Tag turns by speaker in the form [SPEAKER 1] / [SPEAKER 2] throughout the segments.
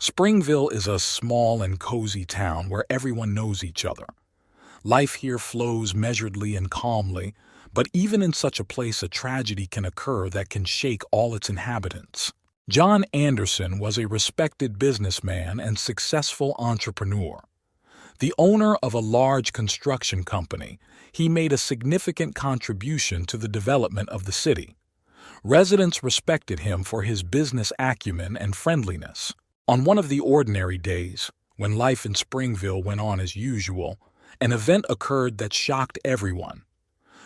[SPEAKER 1] Springville is a small and cozy town where everyone knows each other. Life here flows measuredly and calmly, but even in such a place a tragedy can occur that can shake all its inhabitants. John Anderson was a respected businessman and successful entrepreneur. The owner of a large construction company, he made a significant contribution to the development of the city. Residents respected him for his business acumen and friendliness. On one of the ordinary days, when life in Springville went on as usual, an event occurred that shocked everyone.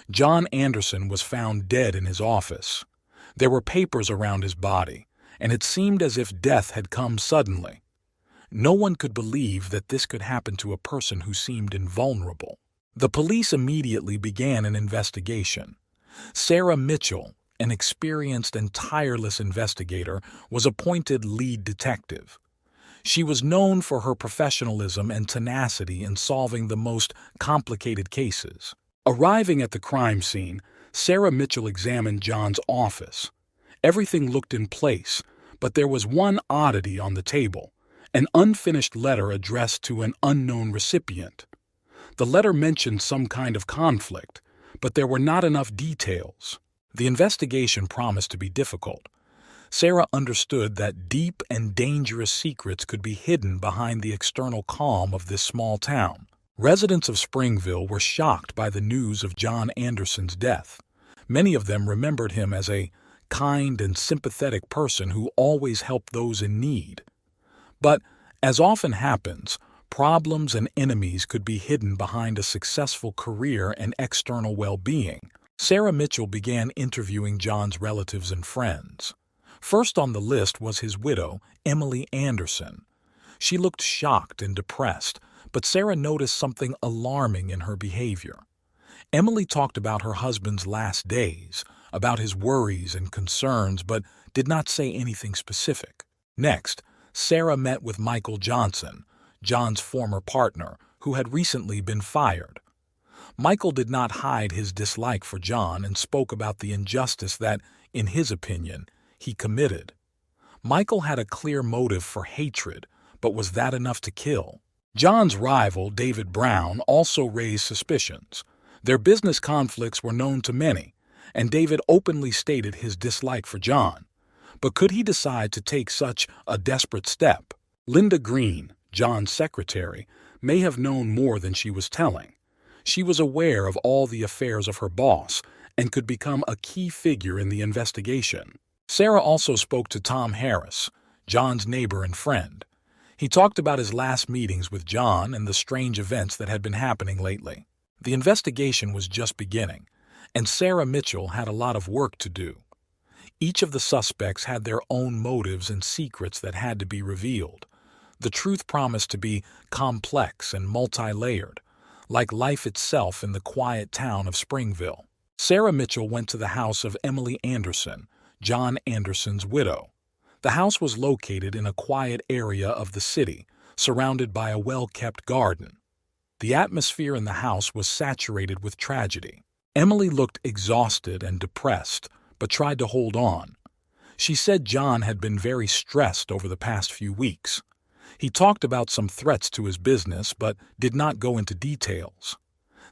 [SPEAKER 1] John Anderson was found dead in his office. There were papers around his body, and it seemed as if death had come suddenly. No one could believe that this could happen to a person who seemed invulnerable. The police immediately began an investigation. Sarah Mitchell, an experienced and tireless investigator, was appointed lead detective. She was known for her professionalism and tenacity in solving the most complicated cases. Arriving at the crime scene, Sarah Mitchell examined John's office. Everything looked in place, but there was one oddity on the table, an unfinished letter addressed to an unknown recipient. The letter mentioned some kind of conflict, but there were not enough details. The investigation promised to be difficult. Sarah understood that deep and dangerous secrets could be hidden behind the external calm of this small town. Residents of Springville were shocked by the news of John Anderson's death. Many of them remembered him as a kind and sympathetic person who always helped those in need. But, as often happens, problems and enemies could be hidden behind a successful career and external well-being. Sarah Mitchell began interviewing John's relatives and friends. First on the list was his widow, Emily Anderson. She looked shocked and depressed, but Sarah noticed something alarming in her behavior. Emily talked about her husband's last days, about his worries and concerns, but did not say anything specific. Next, Sarah met with Michael Johnson, John's former partner, who had recently been fired. Michael did not hide his dislike for John and spoke about the injustice that, in his opinion, he committed. Michael had a clear motive for hatred, but was that enough to kill? John's rival, David Brown, also raised suspicions. Their business conflicts were known to many, and David openly stated his dislike for John. But could he decide to take such a desperate step? Linda Green, John's secretary, may have known more than she was telling. She was aware of all the affairs of her boss and could become a key figure in the investigation. Sarah also spoke to Tom Harris, John's neighbor and friend. He talked about his last meetings with John and the strange events that had been happening lately. The investigation was just beginning, and Sarah Mitchell had a lot of work to do. Each of the suspects had their own motives and secrets that had to be revealed. The truth promised to be complex and multi-layered, like life itself in the quiet town of Springville. Sarah Mitchell went to the house of Emily Anderson, John Anderson's widow. The house was located in a quiet area of the city, surrounded by a well-kept garden. The atmosphere in the house was saturated with tragedy. Emily looked exhausted and depressed, but tried to hold on. She said John had been very stressed over the past few weeks. He talked about some threats to his business, but did not go into details.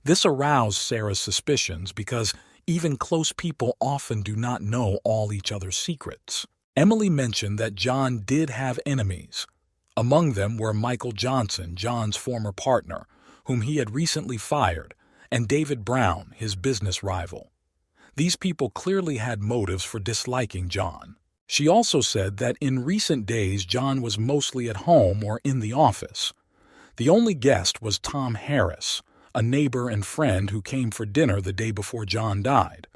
[SPEAKER 1] This aroused Sarah's suspicions because even close people often do not know all each other's secrets. Emily mentioned that John did have enemies. Among them were Michael Johnson, John's former partner, whom he had recently fired, and David Brown, his business rival. These people clearly had motives for disliking John. She also said that in recent days John was mostly at home or in the office. The only guest was Tom Harris, a neighbor and friend who came for dinner the day before John died.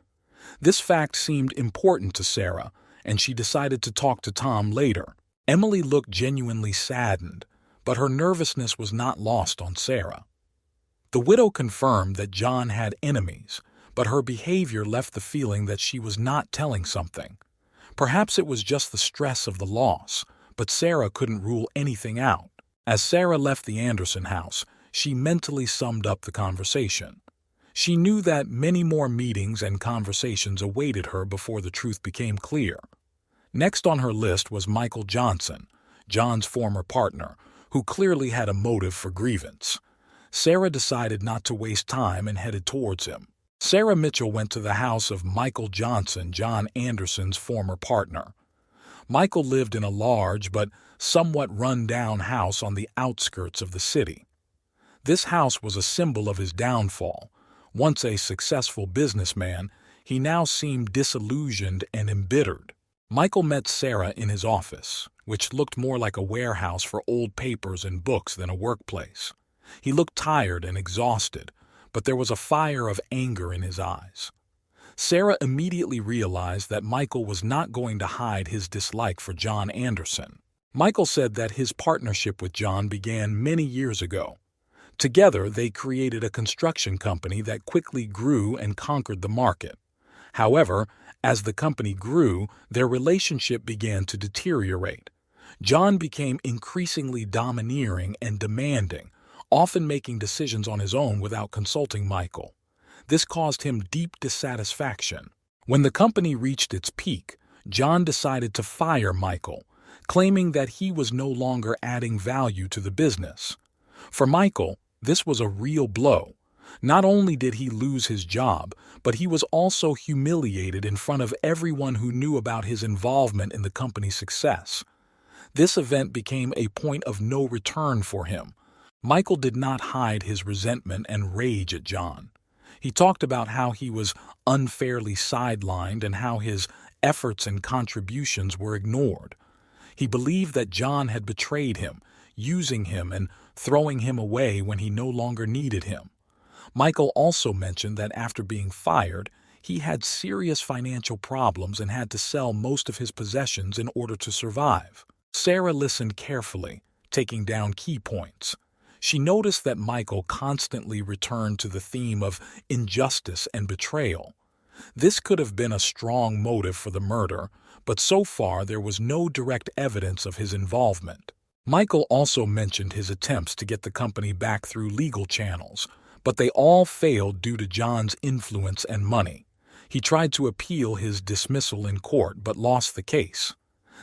[SPEAKER 1] This fact seemed important to Sarah, and she decided to talk to Tom later. Emily looked genuinely saddened, but her nervousness was not lost on Sarah. The widow confirmed that John had enemies, but her behavior left the feeling that she was not telling something. Perhaps it was just the stress of the loss, but Sarah couldn't rule anything out. As Sarah left the Anderson house, she mentally summed up the conversation. She knew that many more meetings and conversations awaited her before the truth became clear. Next on her list was Michael Johnson, John's former partner, who clearly had a motive for grievance. Sarah decided not to waste time and headed towards him. Sarah Mitchell went to the house of Michael Johnson, John Anderson's former partner. Michael lived in a large but somewhat run-down house on the outskirts of the city. This house was a symbol of his downfall. Once a successful businessman, he now seemed disillusioned and embittered. Michael met Sarah in his office, which looked more like a warehouse for old papers and books than a workplace. He looked tired and exhausted, but there was a fire of anger in his eyes. Sarah immediately realized that Michael was not going to hide his dislike for John Anderson. Michael said that his partnership with John began many years ago. Together, they created a construction company that quickly grew and conquered the market. However, as the company grew, their relationship began to deteriorate. John became increasingly domineering and demanding, often making decisions on his own without consulting Michael. This caused him deep dissatisfaction. When the company reached its peak, John decided to fire Michael, claiming that he was no longer adding value to the business. For Michael, this was a real blow. Not only did he lose his job, but he was also humiliated in front of everyone who knew about his involvement in the company's success. This event became a point of no return for him. Michael did not hide his resentment and rage at John. He talked about how he was unfairly sidelined and how his efforts and contributions were ignored. He believed that John had betrayed him, using him and throwing him away when he no longer needed him. Michael also mentioned that after being fired, he had serious financial problems and had to sell most of his possessions in order to survive. Sarah listened carefully, taking down key points. She noticed that Michael constantly returned to the theme of injustice and betrayal. This could have been a strong motive for the murder, but so far there was no direct evidence of his involvement. Michael also mentioned his attempts to get the company back through legal channels, but they all failed due to John's influence and money. He tried to appeal his dismissal in court but lost the case.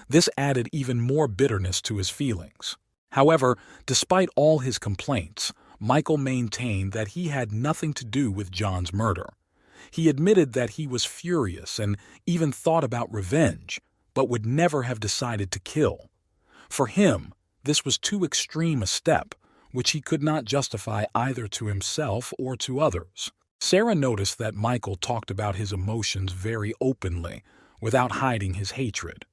[SPEAKER 1] This added even more bitterness to his feelings. However, despite all his complaints, Michael maintained that he had nothing to do with John's murder. He admitted that he was furious and even thought about revenge, but would never have decided to kill. For him, this was too extreme a step, which he could not justify either to himself or to others. Sarah noticed that Michael talked about his emotions very openly, without hiding his hatred.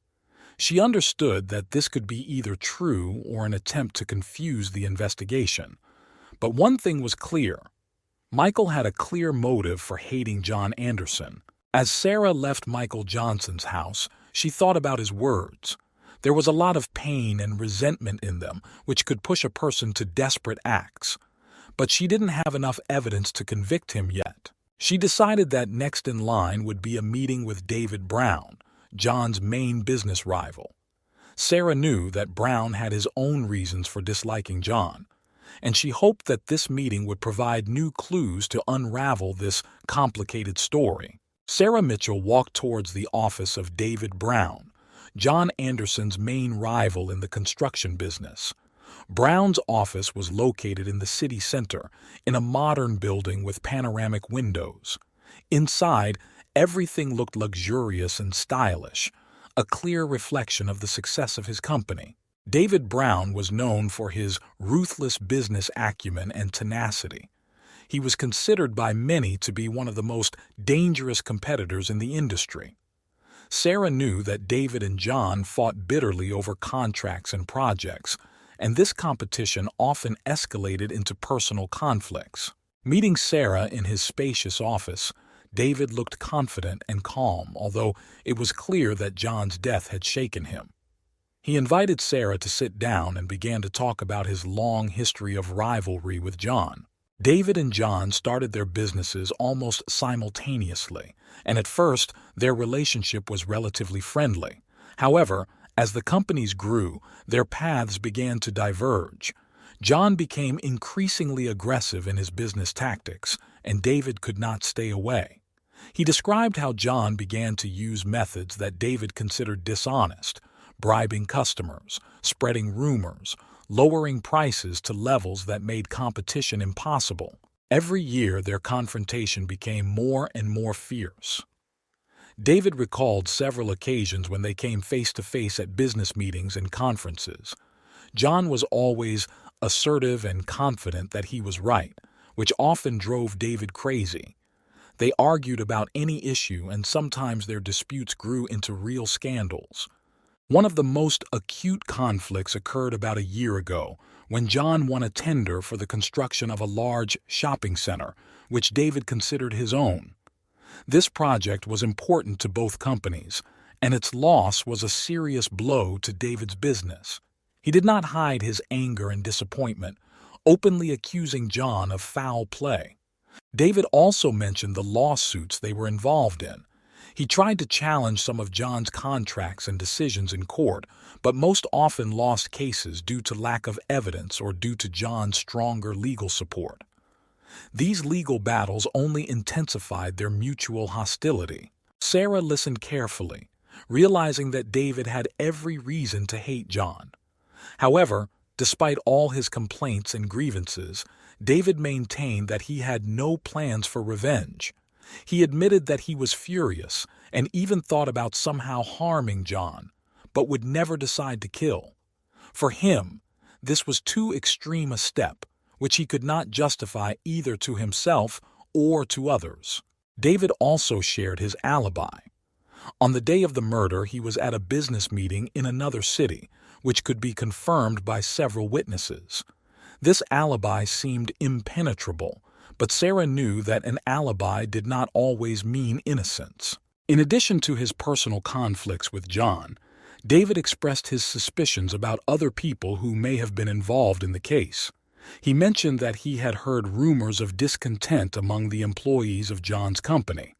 [SPEAKER 1] She understood that this could be either true or an attempt to confuse the investigation. But one thing was clear. Michael had a clear motive for hating John Anderson. As Sarah left Michael Johnson's house, she thought about his words. There was a lot of pain and resentment in them, which could push a person to desperate acts. But she didn't have enough evidence to convict him yet. She decided that next in line would be a meeting with David Brown, John's main business rival. Sarah knew that Brown had his own reasons for disliking John, and she hoped that this meeting would provide new clues to unravel this complicated story. Sarah Mitchell walked towards the office of David Brown, John Anderson's main rival in the construction business. Brown's office was located in the city center, in a modern building with panoramic windows. Inside, everything looked luxurious and stylish, a clear reflection of the success of his company. David Brown was known for his ruthless business acumen and tenacity. He was considered by many to be one of the most dangerous competitors in the industry. Sarah knew that David and John fought bitterly over contracts and projects, and this competition often escalated into personal conflicts. Meeting Sarah in his spacious office, David looked confident and calm, although it was clear that John's death had shaken him. He invited Sarah to sit down and began to talk about his long history of rivalry with John. David and John started their businesses almost simultaneously, and at first their relationship was relatively friendly. However, as the companies grew, their paths began to diverge. John became increasingly aggressive in his business tactics, and David could not stay away. He described how John began to use methods that David considered dishonest, bribing customers, spreading rumors, lowering prices to levels that made competition impossible. Every year, their confrontation became more and more fierce. David recalled several occasions when they came face to face at business meetings and conferences. John was always assertive and confident that he was right, which often drove David crazy. They argued about any issue, and sometimes their disputes grew into real scandals. One of the most acute conflicts occurred about a year ago when John won a tender for the construction of a large shopping center, which David considered his own. This project was important to both companies, and its loss was a serious blow to David's business. He did not hide his anger and disappointment, openly accusing John of foul play. David also mentioned the lawsuits they were involved in. He tried to challenge some of John's contracts and decisions in court, but most often lost cases due to lack of evidence or due to John's stronger legal support. These legal battles only intensified their mutual hostility. Sarah listened carefully, realizing that David had every reason to hate John. However, despite all his complaints and grievances, David maintained that he had no plans for revenge. He admitted that he was furious and even thought about somehow harming John, but would never decide to kill. For him, this was too extreme a step, which he could not justify either to himself or to others. David also shared his alibi. On the day of the murder, he was at a business meeting in another city, which could be confirmed by several witnesses. This alibi seemed impenetrable, but Sarah knew that an alibi did not always mean innocence. In addition to his personal conflicts with John, David expressed his suspicions about other people who may have been involved in the case. He mentioned that he had heard rumors of discontent among the employees of John's company,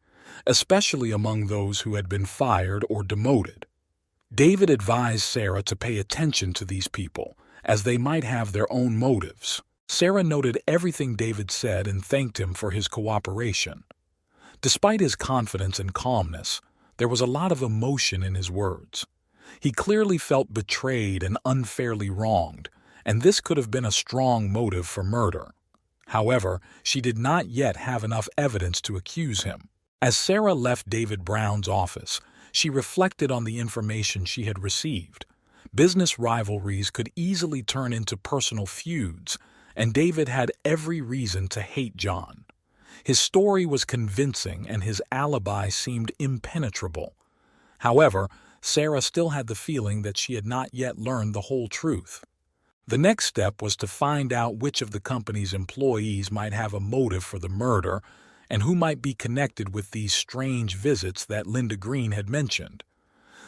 [SPEAKER 1] especially among those who had been fired or demoted. David advised Sarah to pay attention to these people, as they might have their own motives. Sarah noted everything David said and thanked him for his cooperation. Despite his confidence and calmness, there was a lot of emotion in his words. He clearly felt betrayed and unfairly wronged, and this could have been a strong motive for murder. However, she did not yet have enough evidence to accuse him. As Sarah left David Brown's office, she reflected on the information she had received. Business rivalries could easily turn into personal feuds, and David had every reason to hate John. His story was convincing and his alibi seemed impenetrable. However, Sarah still had the feeling that she had not yet learned the whole truth. The next step was to find out which of the company's employees might have a motive for the murder and who might be connected with these strange visits that Linda Green had mentioned.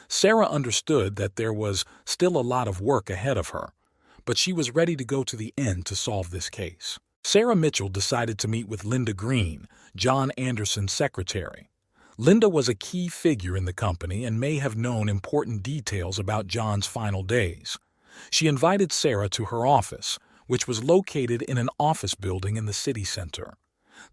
[SPEAKER 1] Sarah understood that there was still a lot of work ahead of her, but she was ready to go to the end to solve this case. Sarah Mitchell decided to meet with Linda Green, John Anderson's secretary. Linda was a key figure in the company and may have known important details about John's final days. She invited Sarah to her office, which was located in an office building in the city center.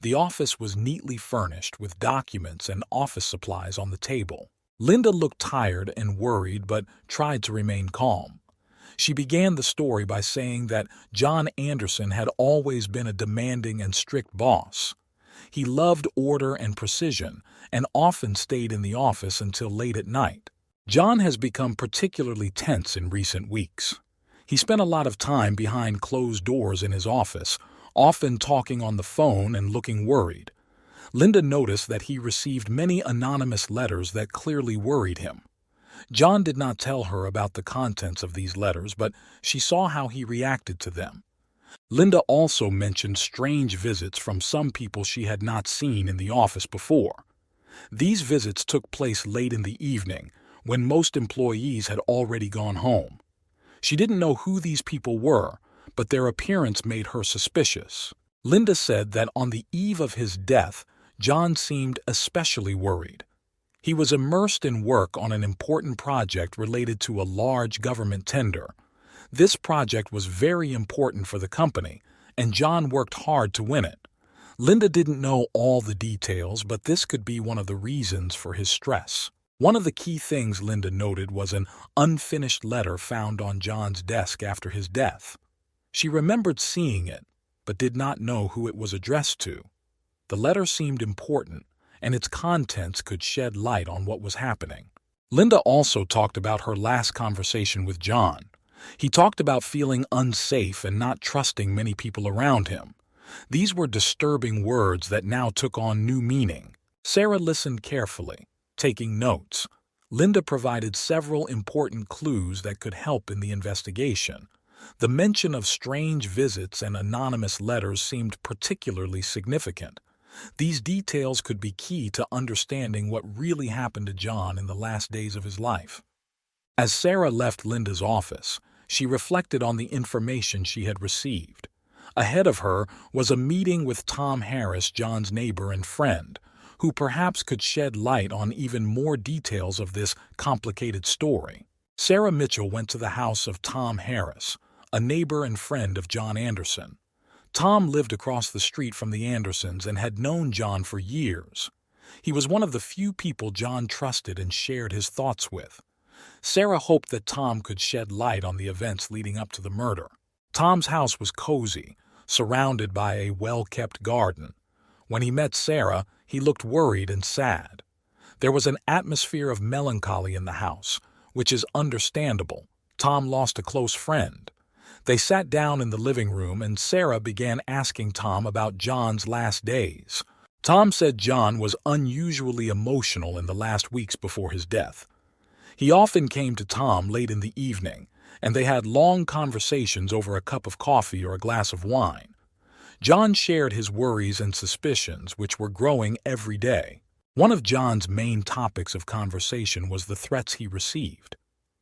[SPEAKER 1] The office was neatly furnished with documents and office supplies on the table. Linda looked tired and worried but tried to remain calm. She began the story by saying that John Anderson had always been a demanding and strict boss. He loved order and precision and often stayed in the office until late at night. John has become particularly tense in recent weeks. He spent a lot of time behind closed doors in his office, often talking on the phone and looking worried. Linda noticed that he received many anonymous letters that clearly worried him. John did not tell her about the contents of these letters, but she saw how he reacted to them. Linda also mentioned strange visits from some people she had not seen in the office before. These visits took place late in the evening, when most employees had already gone home. She didn't know who these people were, but their appearance made her suspicious. Linda said that on the eve of his death, John seemed especially worried. He was immersed in work on an important project related to a large government tender. This project was very important for the company, and John worked hard to win it. Linda didn't know all the details, but this could be one of the reasons for his stress. One of the key things Linda noted was an unfinished letter found on John's desk after his death. She remembered seeing it, but did not know who it was addressed to. The letter seemed important, and its contents could shed light on what was happening. Linda also talked about her last conversation with John. He talked about feeling unsafe and not trusting many people around him. These were disturbing words that now took on new meaning. Sarah listened carefully, taking notes. Linda provided several important clues that could help in the investigation. The mention of strange visits and anonymous letters seemed particularly significant. These details could be key to understanding what really happened to John in the last days of his life. As Sarah left Linda's office, she reflected on the information she had received. Ahead of her was a meeting with Tom Harris, John's neighbor and friend, who perhaps could shed light on even more details of this complicated story. Sarah Mitchell went to the house of Tom Harris, a neighbor and friend of John Anderson. Tom lived across the street from the Andersons and had known John for years. He was one of the few people John trusted and shared his thoughts with. Sarah hoped that Tom could shed light on the events leading up to the murder. Tom's house was cozy, surrounded by a well-kept garden. When he met Sarah, he looked worried and sad. There was an atmosphere of melancholy in the house, which is understandable. Tom lost a close friend. They sat down in the living room and Sarah began asking Tom about John's last days. Tom said John was unusually emotional in the last weeks before his death. He often came to Tom late in the evening, and they had long conversations over a cup of coffee or a glass of wine. John shared his worries and suspicions, which were growing every day. One of John's main topics of conversation was the threats he received.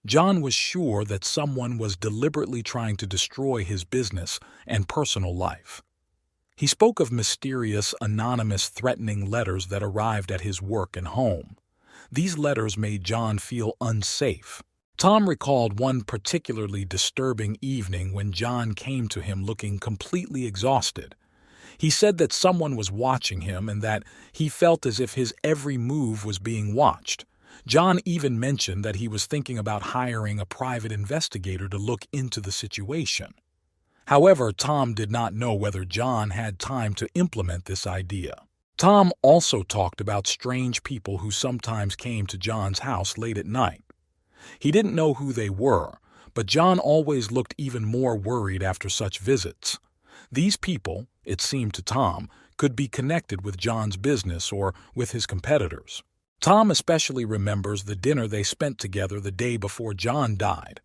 [SPEAKER 1] John was sure that someone was deliberately trying to destroy his business and personal life. He spoke of mysterious, anonymous, threatening letters that arrived at his work and home. These letters made John feel unsafe. Tom recalled one particularly disturbing evening when John came to him looking completely exhausted. He said that someone was watching him and that he felt as if his every move was being watched. John even mentioned that he was thinking about hiring a private investigator to look into the situation. However, Tom did not know whether John had time to implement this idea. Tom also talked about strange people who sometimes came to John's house late at night. He didn't know who they were, but John always looked even more worried after such visits. These people, it seemed to Tom, could be connected with John's business or with his competitors. Tom especially remembers the dinner they spent together the day before John died.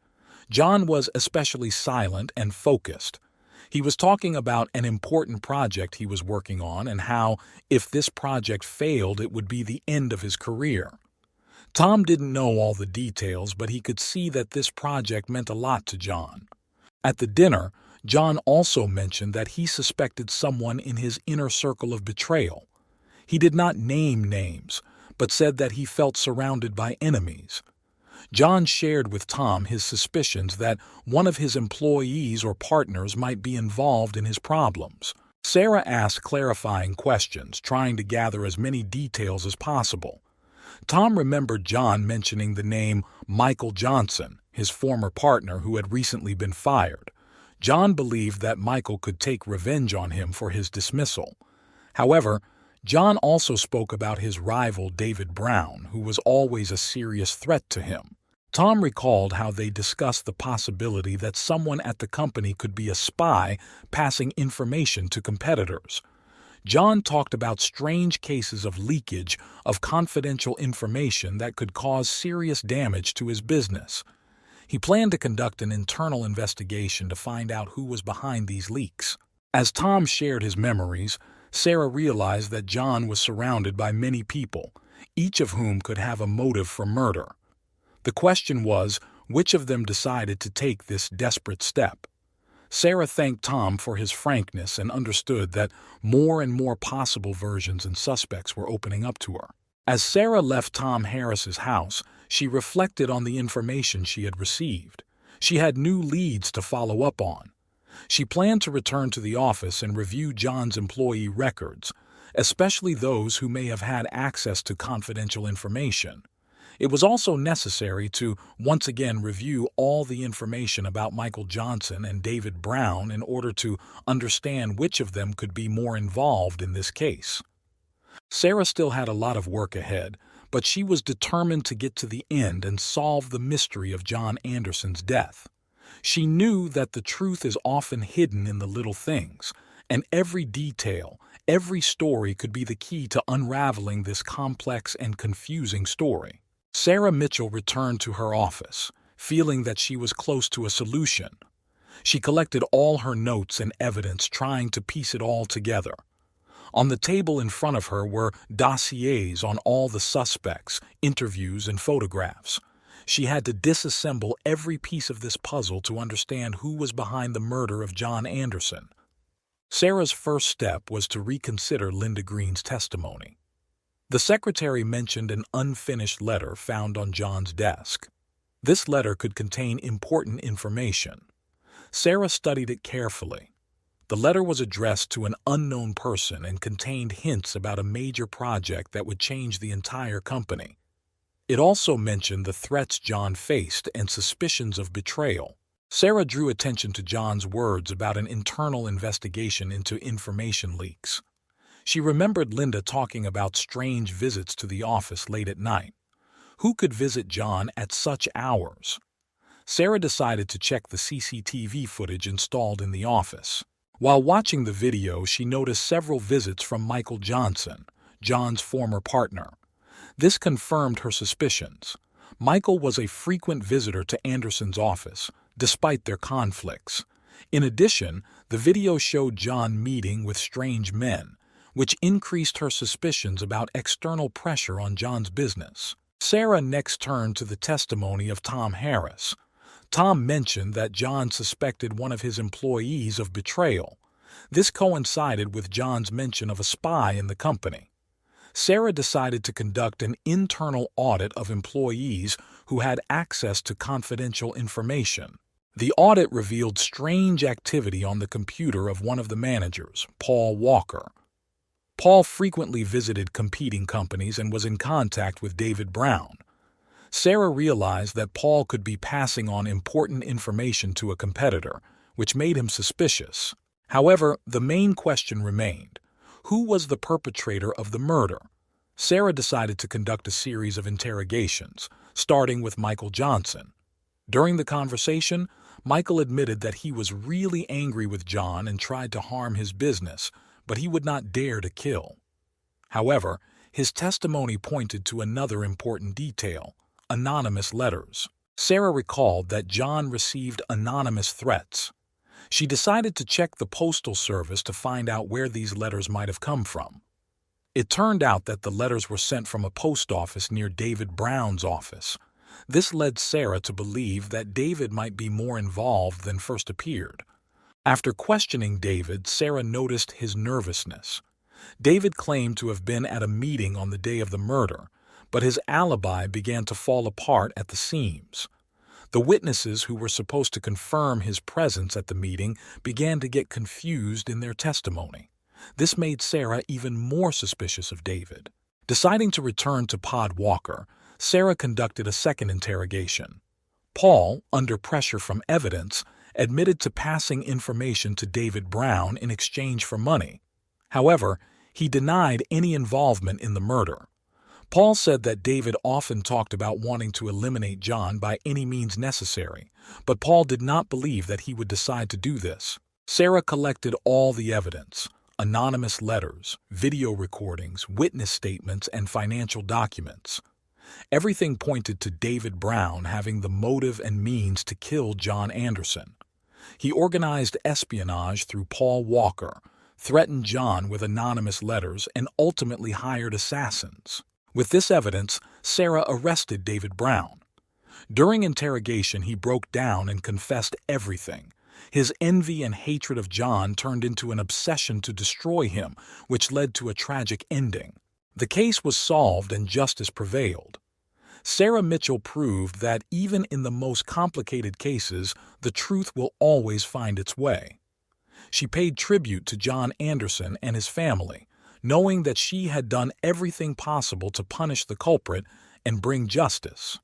[SPEAKER 1] John was especially silent and focused. He was talking about an important project he was working on and how, if this project failed, it would be the end of his career. Tom didn't know all the details, but he could see that this project meant a lot to John. At the dinner, John also mentioned that he suspected someone in his inner circle of betrayal. He did not name names, but said that he felt surrounded by enemies. John shared with Tom his suspicions that one of his employees or partners might be involved in his problems. Sarah asked clarifying questions, trying to gather as many details as possible. Tom remembered John mentioning the name Michael Johnson, his former partner who had recently been fired. John believed that Michael could take revenge on him for his dismissal. However, John also spoke about his rival David Brown, who was always a serious threat to him. Tom recalled how they discussed the possibility that someone at the company could be a spy passing information to competitors. John talked about strange cases of leakage of confidential information that could cause serious damage to his business. He planned to conduct an internal investigation to find out who was behind these leaks. As Tom shared his memories, Sarah realized that John was surrounded by many people, each of whom could have a motive for murder. The question was, which of them decided to take this desperate step? Sarah thanked Tom for his frankness and understood that more and more possible versions and suspects were opening up to her. As Sarah left Tom Harris's house, she reflected on the information she had received. She had new leads to follow up on. She planned to return to the office and review John's employee records, especially those who may have had access to confidential information. It was also necessary to once again review all the information about Michael Johnson and David Brown in order to understand which of them could be more involved in this case. Sarah still had a lot of work ahead, but she was determined to get to the end and solve the mystery of John Anderson's death. She knew that the truth is often hidden in the little things, and every detail, every story could be the key to unraveling this complex and confusing story. Sarah Mitchell returned to her office, feeling that she was close to a solution. She collected all her notes and evidence, trying to piece it all together. On the table in front of her were dossiers on all the suspects, interviews, and photographs. She had to disassemble every piece of this puzzle to understand who was behind the murder of John Anderson. Sarah's first step was to reconsider Linda Green's testimony. The secretary mentioned an unfinished letter found on John's desk. This letter could contain important information. Sarah studied it carefully. The letter was addressed to an unknown person and contained hints about a major project that would change the entire company. It also mentioned the threats John faced and suspicions of betrayal. Sarah drew attention to John's words about an internal investigation into information leaks. She remembered Linda talking about strange visits to the office late at night. Who could visit John at such hours? Sarah decided to check the CCTV footage installed in the office. While watching the video, she noticed several visits from Michael Johnson, John's former partner. This confirmed her suspicions. Michael was a frequent visitor to Anderson's office, despite their conflicts. In addition, the video showed John meeting with strange men, which increased her suspicions about external pressure on John's business. Sarah next turned to the testimony of Tom Harris. Tom mentioned that John suspected one of his employees of betrayal. This coincided with John's mention of a spy in the company. Sarah decided to conduct an internal audit of employees who had access to confidential information. The audit revealed strange activity on the computer of one of the managers, Paul Walker. Paul frequently visited competing companies and was in contact with David Brown. Sarah realized that Paul could be passing on important information to a competitor, which made him suspicious. However, the main question remained: who was the perpetrator of the murder? Sarah decided to conduct a series of interrogations, starting with Michael Johnson. During the conversation, Michael admitted that he was really angry with John and tried to harm his business, but he would not dare to kill. However, his testimony pointed to another important detail: anonymous letters. Sarah recalled that John received anonymous threats. She decided to check the postal service to find out where these letters might have come from. It turned out that the letters were sent from a post office near David Brown's office. This led Sarah to believe that David might be more involved than first appeared. After questioning David, Sarah noticed his nervousness. David claimed to have been at a meeting on the day of the murder, but his alibi began to fall apart at the seams. The witnesses who were supposed to confirm his presence at the meeting began to get confused in their testimony. This made Sarah even more suspicious of David. Deciding to return to Pod Walker, Sarah conducted a second interrogation. Paul, under pressure from evidence, admitted to passing information to David Brown in exchange for money. However, he denied any involvement in the murder. Paul said that David often talked about wanting to eliminate John by any means necessary, but Paul did not believe that he would decide to do this. Sarah collected all the evidence: anonymous letters, video recordings, witness statements, and financial documents. Everything pointed to David Brown having the motive and means to kill John Anderson. He organized espionage through Paul Walker, threatened John with anonymous letters, and ultimately hired assassins. With this evidence, Sarah arrested David Brown. During interrogation, he broke down and confessed everything. His envy and hatred of John turned into an obsession to destroy him, which led to a tragic ending. The case was solved and justice prevailed. Sarah Mitchell proved that even in the most complicated cases, the truth will always find its way. She paid tribute to John Anderson and his family, knowing that she had done everything possible to punish the culprit and bring justice.